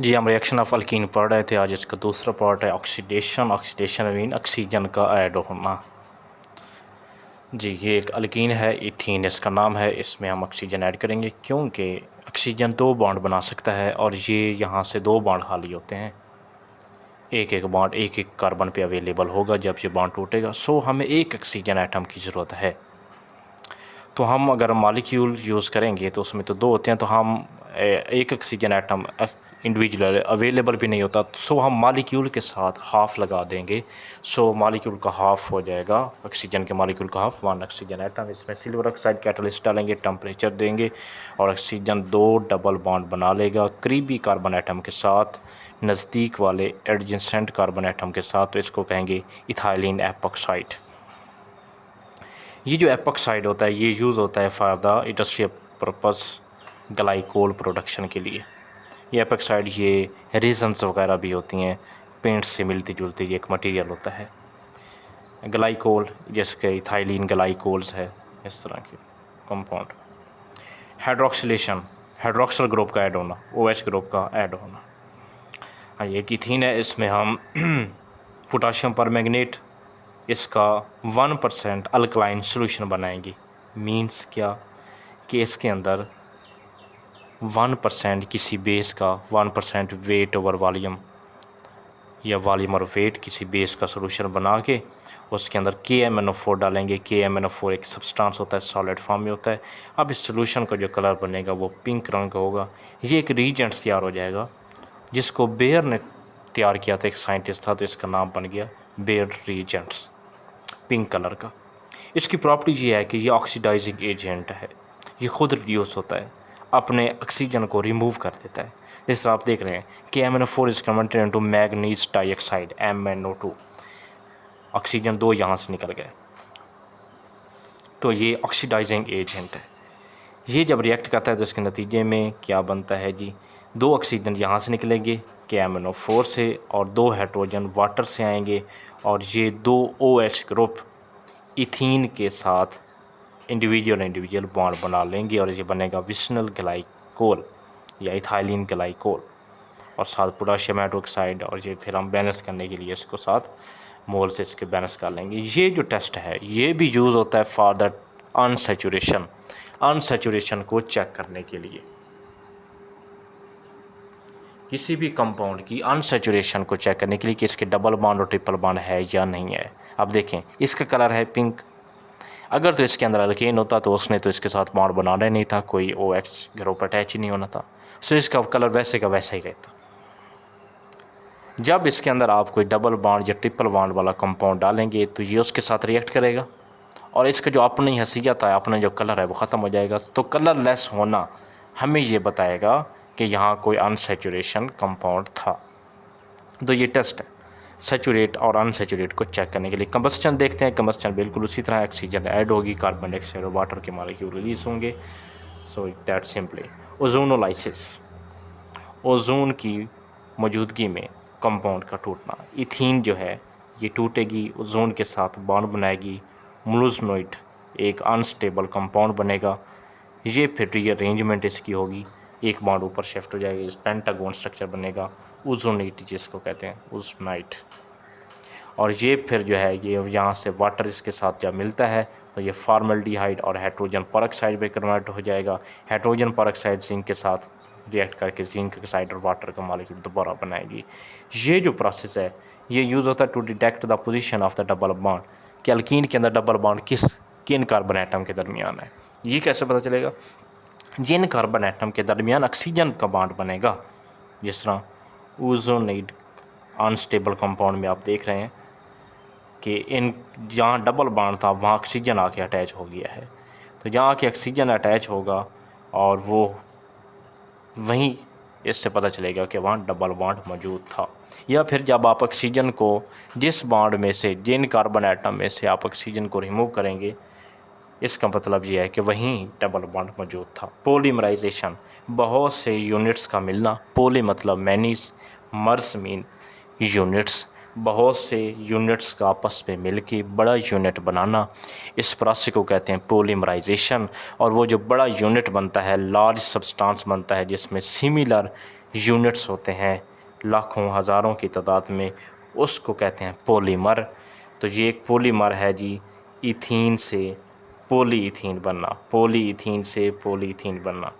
जी हम reaction of alkyne पढ़ रहे थे। आज इसका दूसरा पार्ट है ऑक्सीडेशन। ऑक्सीडेशन मीन ऑक्सीजन का ऐड होना। जी ये एक अल्कीन है, इथीन इसका नाम है। इसमें हम ऑक्सीजन ऐड करेंगे क्योंकि ऑक्सीजन 2 बॉन्ड बना सकता है और ये यहाँ से 2 बॉन्ड खाली होते हैं। एक एक बॉन्ड एक एक कार्बन पे अवेलेबल होगा जब ये बॉन्ड टूटेगा। सो हमें एक ऑक्सीजन एटम की ज़रूरत है। तो हम अगर मॉलिक्यूल यूज़ करेंगे तो उसमें तो 2 होते हैं, तो हम एक ऑक्सीजन एटम इंडिविजुअल अवेलेबल भी नहीं होता। सो हम मॉलिक्यूल के साथ हाफ़ लगा देंगे। सो मॉलिक्यूल का हाफ़ हो जाएगा, ऑक्सीजन के मॉलिक्यूल का हाफ़ 1 ऑक्सीजन एटम। इसमें सिल्वर ऑक्साइड कैटलिस्ट डालेंगे, टेम्परेचर देंगे और ऑक्सीजन 2 डबल बॉन्ड बना लेगा करीबी कार्बन एटम के साथ, नज़दीक वाले एडजेसेंट कार्बन एटम के साथ। तो इसको कहेंगे इथाइलिन एपॉक्साइड। ये जो एपॉक्साइड होता है ये यूज़ होता है for the industrial purpose, glycol production के लिए। ये एपॉक्साइड ये रेजन्स वगैरह भी होती हैं, पेंट से मिलती जुलती ये एक मटेरियल होता है। ग्लाइकोल जैसे कि इथाइलिन ग्लाइकोल्स है, इस तरह के कंपाउंड। हाइड्रोक्सिलेशन, हाइड्रोक्सल ग्रुप का ऐड होना, OH ग्रुप का ऐड होना। हाँ ये इथीन है, इसमें हम पोटाशियम परमैंगनेट इसका 1% अल्कलाइन सोल्यूशन बनाएंगे। मीन्स क्या कि इसके अंदर 1% किसी बेस का 1% वेट ओवर वॉल्यूम या वॉल्यूम और वेट किसी बेस का सोल्यूशन बना के उसके अंदर KMnO4 डालेंगे। KMnO4 एक सब्सटेंस होता है, सॉलिड फॉर्म में होता है। अब इस सोल्यूशन का जो कलर बनेगा वो पिंक रंग का होगा। ये एक रीजेंट तैयार हो जाएगा जिसको बेयर ने तैयार किया था, एक साइंटिस्ट था, तो इसका नाम बन गया बेयर रीजेंट्स, पिंक कलर का। इसकी प्रॉपर्टी ये है कि ये ऑक्सीडाइजिंग एजेंट है, ये खुद रिड्यूस होता है, अपने ऑक्सीजन को रिमूव कर देता है। जैसे आप देख रहे हैं कि MnO4 is converted into manganese dioxide MnO2, oxygen 2 यहाँ से निकल गए, तो ये ऑक्सीडाइजिंग एजेंट है। ये जब रिएक्ट करता है तो इसके नतीजे में क्या बनता है जी, 2 ऑक्सीजन यहाँ से निकलेंगे KMnO4 से और 2 हाइड्रोजन वाटर से आएंगे और ये 2 OH ग्रुप इथीन के साथ इंडिविजुअल बॉन्ड बना लेंगे और ये बनेगा विशनल ग्लाइकोल या इथाइलिन ग्लाइकोल और साथ पोटाशियम हाइड्रोक्साइड। और ये फिर हम बैलेंस करने के लिए इसको साथ मोल से इसके बैलेंस कर लेंगे। ये जो टेस्ट है ये भी यूज़ होता है फॉर द अनसैचुरेशन को चेक करने के लिए। किसी भी कंपाउंड की अनसैचुरेशन को चेक करने के लिए कि इसके डबल बॉन्ड और ट्रिपल बॉन्ड है या नहीं है। अब देखें इसका कलर है पिंक, अगर तो इसके अंदर अल्केन होता तो उसने तो इसके साथ बॉन्ड बनाना ही नहीं था, कोई OH ग्रुप अटैच ही नहीं होना था। सो इसका कलर वैसे का वैसा ही रहता। जब इसके अंदर आप कोई डबल बॉन्ड या ट्रिपल बॉन्ड वाला कंपाउंड डालेंगे तो ये उसके साथ रिएक्ट करेगा और इसका जो अपनी हैसियत है, अपना जो कलर है वो ख़त्म हो जाएगा। तो कलर लेस होना हमें ये बताएगा कि यहाँ कोई अनसैचुरेशन कंपाउंड था। तो ये टेस्ट है सैचुरेट और अनसैचुरेट को चेक करने के लिए। कंबस्चन देखते हैं, कंबस्चन बिल्कुल उसी तरह ऑक्सीजन ऐड होगी, कार्बन डाइऑक्साइड और वाटर के मॉलिक्यूल रिलीज़ होंगे। So that simply ozonolysis, ozone की मौजूदगी में कंपाउंड का टूटना। इथीन जो है ये टूटेगी, ओजोन के साथ बॉन्ड बनाएगी, मोलुसनोइड एक अनस्टेबल कंपाउंड बनेगा। ये फिर रीअरेंजमेंट इसकी होगी, एक बॉन्ड ऊपर शिफ्ट हो जाएगी, इस पेंटागोन स्ट्रक्चर बनेगा, ओजोनेट जिसको कहते हैं, ओजोनाइट। और ये फिर जो है ये यहाँ से वाटर इसके साथ जब मिलता है तो ये फॉर्मल्डिहाइड और हाइड्रोजन परऑक्साइड में कन्वर्ट हो जाएगा। हाइड्रोजन परऑक्साइड जिंक के साथ रिएक्ट करके जिंक ऑक्साइड और वाटर का मॉलिक्यूल दोबारा बनाएगी। ये जो प्रोसेस है ये यूज़ होता है to detect the position of the double bond, कि अल्कीन के अंदर डबल बॉन्ड किन कार्बन एटम के दरमियान है। ये कैसे पता चलेगा, जिन कार्बन एटम के दरमियान ऑक्सीजन का बॉन्ड बनेगा, जिस तरह ओजोनेट अनस्टेबल कंपाउंड में आप देख रहे हैं कि इन जहाँ डबल बॉन्ड था वहाँ ऑक्सीजन आके अटैच हो गया है। तो जहाँ आके ऑक्सीजन अटैच होगा और वो वहीं इससे पता चलेगा कि वहाँ डबल बॉन्ड मौजूद था। या फिर जब आप ऑक्सीजन को जिस बॉन्ड में से, जिन कार्बन एटम में से आप ऑक्सीजन को रिमूव करेंगे, इसका मतलब ये है कि वहीं डबल बॉन्ड मौजूद था। पॉलीमराइजेशन, बहुत से यूनिट्स का मिलना, पॉली मतलब मैनीस, मर्स मीन यूनिट्स, बहुत से यूनिट्स का आपस में मिलके बड़ा यूनिट बनाना, इस प्रोसेस को कहते हैं पॉलीमराइजेशन। और वो जो बड़ा यूनिट बनता है, लार्ज सब्सटेंस बनता है जिसमें सिमिलर यूनिट्स होते हैं लाखों हज़ारों की तादाद में, उसको कहते हैं पॉलीमर। तो ये एक पॉलीमर है जी, इथीन से पॉलीइथीन बनना, पॉलीइथीन से पॉलीइथीन बनना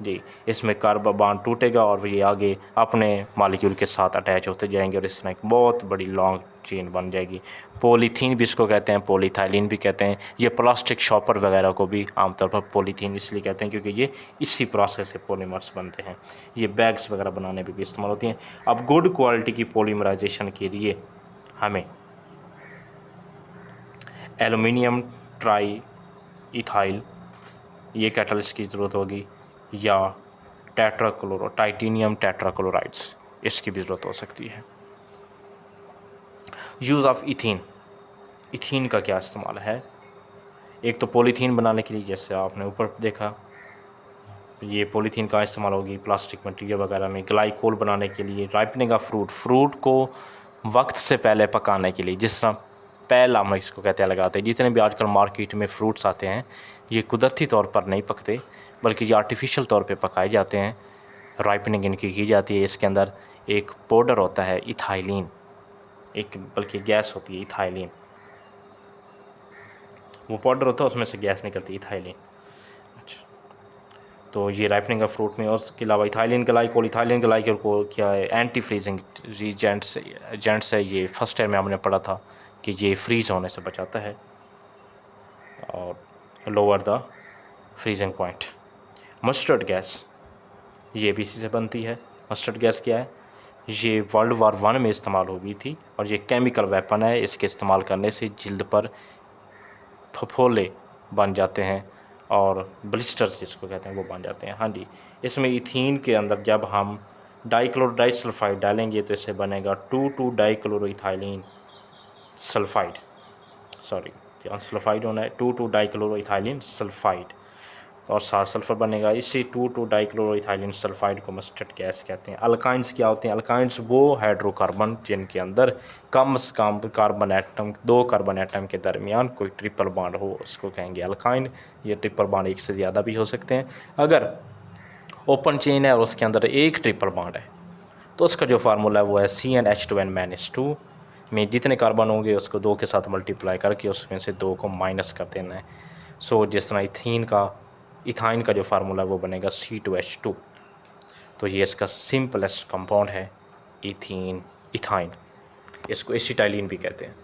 जी। इसमें कार्बन बॉन्ड टूटेगा और ये आगे अपने मॉलिक्यूल के साथ अटैच होते जाएंगे और इस तरह एक बहुत बड़ी लॉन्ग चेन बन जाएगी। पॉलीथीन भी इसको कहते हैं, पॉलीथाइलिन भी कहते हैं। ये प्लास्टिक शॉपर वगैरह को भी आमतौर पर पॉलीथीन इसलिए कहते हैं क्योंकि ये इसी प्रोसेस से पॉलीमर्स बनते हैं। ये बैग्स वगैरह बनाने में भी इस्तेमाल होती हैं। अब गुड क्वालिटी की पॉलीमराइजेशन के लिए हमें एलुमिनियम ट्राई इथाइल ये कैटलिस्ट की ज़रूरत होगी, या टाइटेनियम टेट्राक्लोराइड्स इसकी भी ज़रूरत हो सकती है। यूज़ ऑफ इथीन, इथीन का क्या इस्तेमाल है? एक तो पॉलीथीन बनाने के लिए, जैसे आपने ऊपर देखा, ये पॉलीथीन का इस्तेमाल होगी प्लास्टिक मटेरियल वगैरह में। ग्लाइकोल बनाने के लिए, राइपनिंग ऑफ फ्रूट को वक्त से पहले पकाने के लिए, जिस तरह पहला हम इसको कहते हैं लगाते हैं। जितने भी आजकल मार्केट में फ्रूट्स आते हैं ये कुदरती तौर पर नहीं पकते बल्कि ये आर्टिफिशियल तौर पे पकाए जाते हैं, राइपनिंग इनकी की जाती है। इसके अंदर एक पाउडर होता है इथाइलिन, एक बल्कि गैस होती है इथाइलिन, वो पाउडर होता है उसमें से गैस निकलती है इथाइलिन। अच्छा, तो ये राइपनिंग ऑफ फ्रूट में, और उसके अलावा इथाइलिन ग्लाइकोल को क्या है, एंटी फ्रीजिंग एजेंट्स है। ये फर्स्ट ईयर में हमने पढ़ा था कि ये फ्रीज़ होने से बचाता है और lower the freezing point. Mustard gas ये भी इसी से बनती है। मस्टर्ड गैस क्या है? ये वर्ल्ड वार 1 में इस्तेमाल हुई थी और ये केमिकल वेपन है। इसके इस्तेमाल करने से जिल्द पर फफोले बन जाते हैं और ब्लिस्टर्स जिसको कहते हैं वो बन जाते हैं। हाँ जी, इसमें इथीन के अंदर जब हम डाइसल्फाइड डालेंगे तो इससे बनेगा 2,2-डाइक्लोरोइथाइलिन सल्फाइड, सॉरी सल्फाइड होना है, 2,2-डाइक्लोरोइथाइलिन सल्फाइड, और साथ सल्फर बनेगा। इसी 2,2-डाइक्लोरोइथाइलिन सल्फाइड को मस्टर्ड गैस कहते हैं। अल्काइंस क्या होते हैं? अल्काइंस वो हाइड्रोकार्बन जिनके अंदर कम से कम कार्बन एटम, 2 कार्बन एटम के दरमियान कोई ट्रिपल बॉन्ड हो, उसको कहेंगे अल्काइन। ये ट्रिपल बॉन्ड एक से ज़्यादा भी हो सकते हैं। अगर ओपन चेन है और उसके अंदर एक ट्रिपल बॉन्ड है तो उसका जो फार्मूला है वो है CnH2n-2 में जितने कार्बन होंगे उसको 2 के साथ मल्टीप्लाई करके उसमें से 2 को माइनस कर देना है। सो जिस तरह इथाइन का जो फार्मूला है वो बनेगा C2H2। तो ये इसका सिंपलेस्ट कंपाउंड है इथाइन। इसको एसिटाइलिन भी कहते हैं।